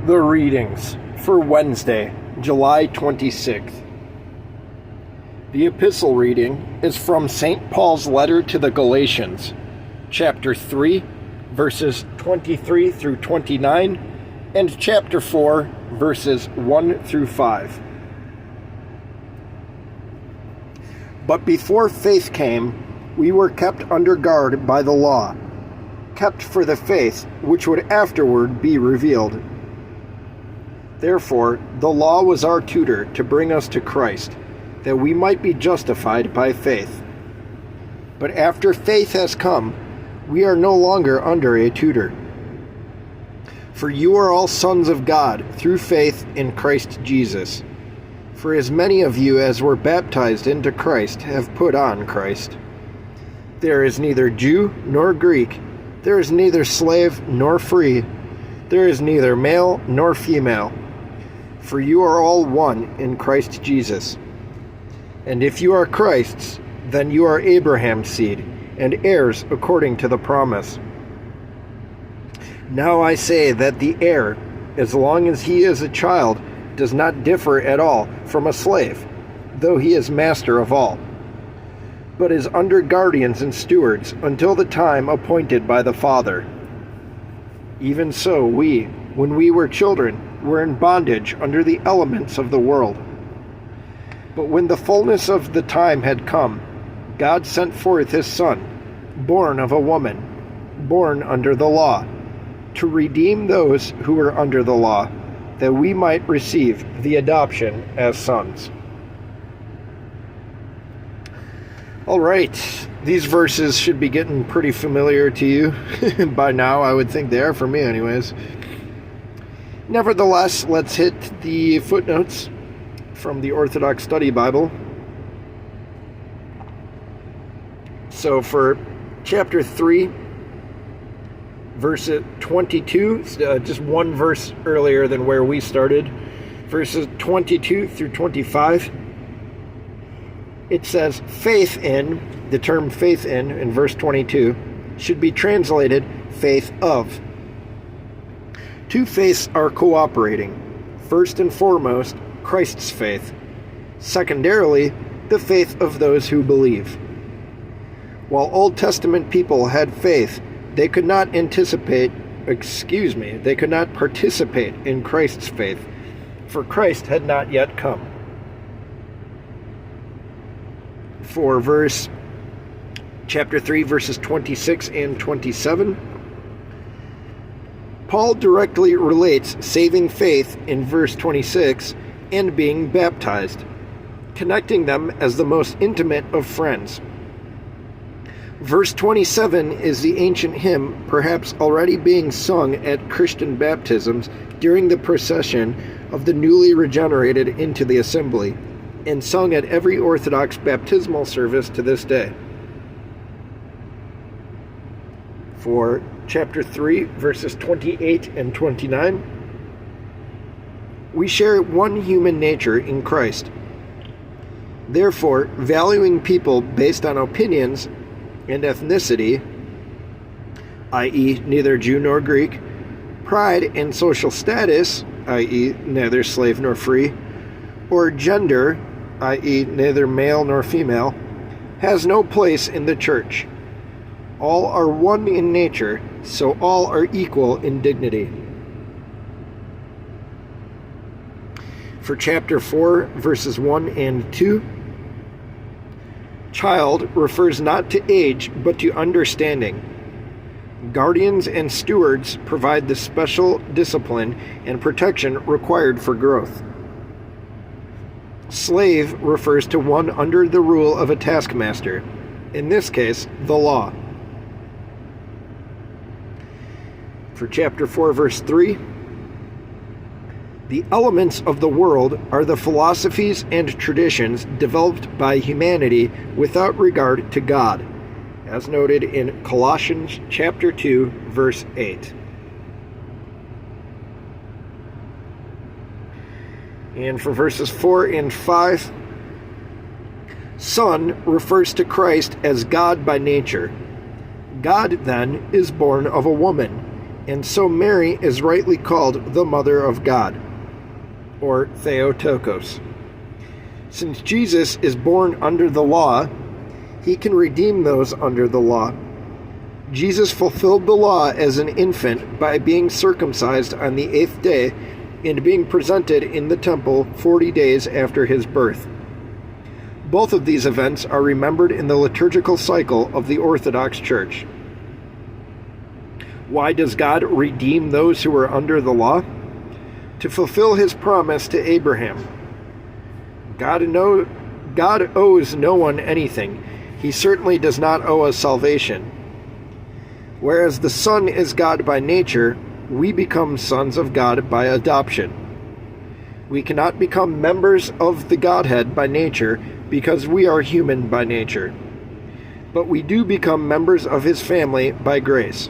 The readings for Wednesday, July 26th. The epistle reading is from St. Paul's letter to the Galatians, chapter 3, verses 23 through 29, and chapter 4, verses 1 through 5. But before faith came, we were kept under guard by the law, kept for the faith which would afterward be revealed. Therefore, the law was our tutor to bring us to Christ, that we might be justified by faith. But after faith has come, we are no longer under a tutor. For you are all sons of God through faith in Christ Jesus. For as many of you as were baptized into Christ have put on Christ. There is neither Jew nor Greek, there is neither slave nor free, there is neither male nor female. For you are all one in Christ Jesus. And if you are Christ's, then you are Abraham's seed, and heirs according to the promise. Now I say that the heir, as long as he is a child, does not differ at all from a slave, though he is master of all, but is under guardians and stewards until the time appointed by the Father. Even so we, when we were children, were in bondage under the elements of the world. But when the fullness of the time had come, God sent forth his Son, born of a woman, born under the law, to redeem those who were under the law, that we might receive the adoption as sons. All right, these verses should be getting pretty familiar to you by now. I would think they are, for me anyways. Nevertheless, let's hit the footnotes from the Orthodox Study Bible. So for chapter 3, verse 22, just one verse earlier than where we started, verses 22 through 25, it says, faith in, the term faith in verse 22, should be translated faith of. Two faiths are cooperating. First and foremost, Christ's faith. Secondarily, the faith of those who believe. While Old Testament people had faith, they could not participate in Christ's faith, for Christ had not yet come. For chapter 3, verses 26 and 27, Paul directly relates saving faith in verse 26 and being baptized, connecting them as the most intimate of friends. Verse 27 is the ancient hymn perhaps already being sung at Christian baptisms during the procession of the newly regenerated into the assembly, and sung at every Orthodox baptismal service to this day. For chapter 3, verses 28 and 29, we share one human nature in Christ. Therefore, valuing people based on opinions and ethnicity, i.e., neither Jew nor Greek, pride and social status, i.e., neither slave nor free, or gender, i.e., neither male nor female, has no place in the church. All are one in nature, so all are equal in dignity. For chapter 4, verses 1 and 2, child refers not to age, but to understanding. Guardians and stewards provide the special discipline and protection required for growth. Slave refers to one under the rule of a taskmaster, in this case, the law. For chapter 4, verse 3, the elements of the world are the philosophies and traditions developed by humanity without regard to God, as noted in Colossians chapter 2, verse 8. And for verses 4 and 5, Son refers to Christ as God by nature. God, then, is born of a woman, and so Mary is rightly called the Mother of God, or Theotokos. Since Jesus is born under the law, he can redeem those under the law. Jesus fulfilled the law as an infant by being circumcised on the 8th day and being presented in the temple 40 days after his birth. Both of these events are remembered in the liturgical cycle of the Orthodox Church. Why does God redeem those who are under the law? To fulfill his promise to Abraham. God owes no one anything. He certainly does not owe us salvation. Whereas the Son is God by nature, we become sons of God by adoption. We cannot become members of the Godhead by nature because we are human by nature. But we do become members of his family by grace.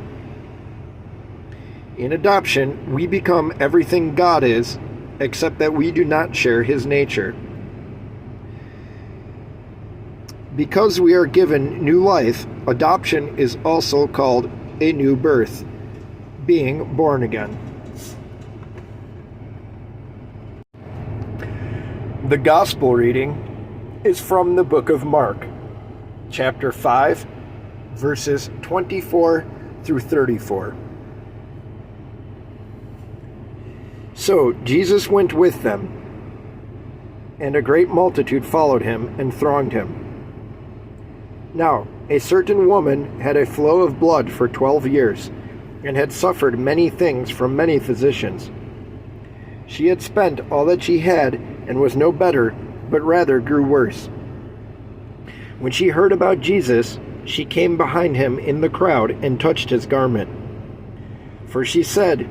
In adoption, we become everything God is, except that we do not share his nature. Because we are given new life, adoption is also called a new birth, being born again. The Gospel reading is from the book of Mark, chapter 5, verses 24 through 34. So Jesus went with them, and a great multitude followed him and thronged him. Now, a certain woman had a flow of blood for 12 years, and had suffered many things from many physicians. She had spent all that she had, and was no better, but rather grew worse. When she heard about Jesus, she came behind him in the crowd and touched his garment. For she said,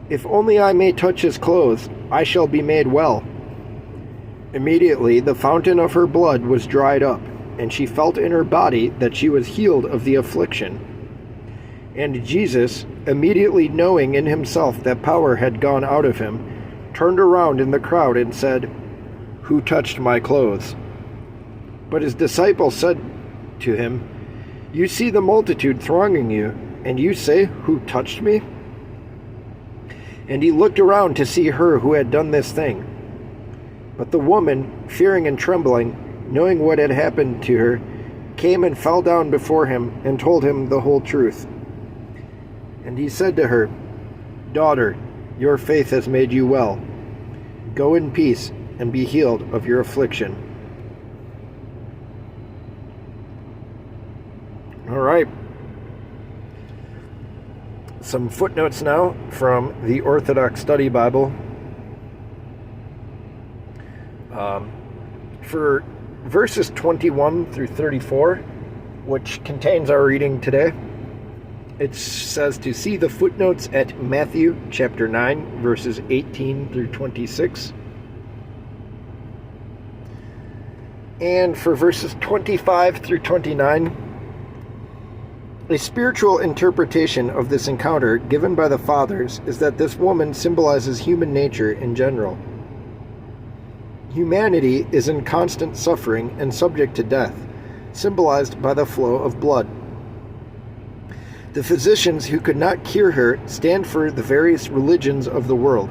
"If only I may touch his clothes, I shall be made well." Immediately the fountain of her blood was dried up, and she felt in her body that she was healed of the affliction. And Jesus, immediately knowing in himself that power had gone out of him, turned around in the crowd and said, "Who touched my clothes?" But his disciples said to him, "You see the multitude thronging you, and you say, 'Who touched me?'" And he looked around to see her who had done this thing. But the woman, fearing and trembling, knowing what had happened to her, came and fell down before him and told him the whole truth. And he said to her, "Daughter, your faith has made you well. Go in peace and be healed of your affliction." All right. Some footnotes now from the Orthodox Study Bible. For verses 21 through 34, which contains our reading today, it says to see the footnotes at Matthew chapter 9, verses 18 through 26. And for verses 25 through 29, a spiritual interpretation of this encounter given by the Fathers is that this woman symbolizes human nature in general. Humanity is in constant suffering and subject to death, symbolized by the flow of blood. The physicians who could not cure her stand for the various religions of the world,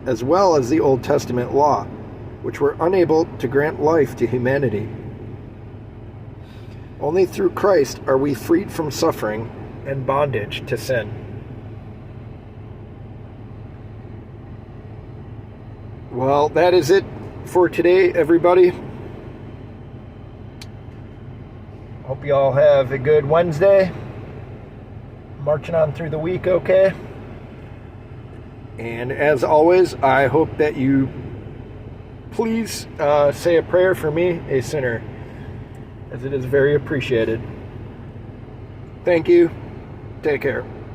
as well as the Old Testament law, which were unable to grant life to humanity. Only through Christ are we freed from suffering and bondage to sin. Well, that is it for today, everybody. Hope you all have a good Wednesday. Marching on through the week, okay? And as always, I hope that you please say a prayer for me, a sinner, as it is very appreciated. Thank you. Take care.